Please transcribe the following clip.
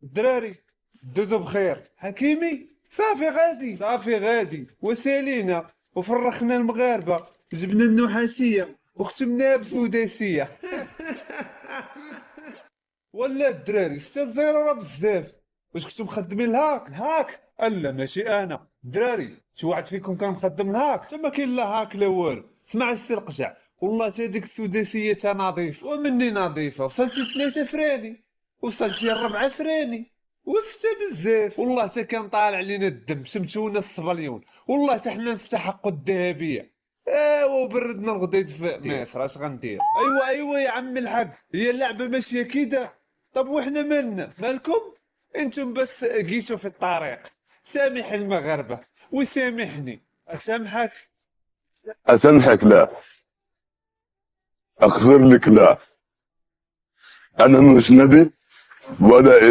الدراري دوزو بخير. حكيمي صافي غادي وسالينا وفرخنا المغاربه، جبنا النحاسيه وختمناها بسداسيه. ولا الدراري 6-0 راه بزاف. واش كنتو مخدمين الهاك؟ الا ماشي انا. الدراري شي واحد فيكم كان مخدم الهاك؟ حتى ما كاين لا هاك لا والو. اسمع السي القجع، والله تا ديك السداسيه تا نظيفه ومني نظيفه. وصلتي 3 فراني، وصلتي 4 فراني، وستة بزاف. والله تا كان طالع علينا الدم، شمتونا الصبليون. والله تا حنا نفتح حقو الذهبيه. ايوا وبردنا الغديد في مصر. اش غندير؟ ايوا يا عمي الحاج، هي اللعبه ماشيه كده. طب واحنا مالكم؟ انتم بس جيتوا في الطريق. سامح المغاربه وسامحني. اسامحك؟ أسامحك لا، أغفر لك لا. أنا مش نبي ولا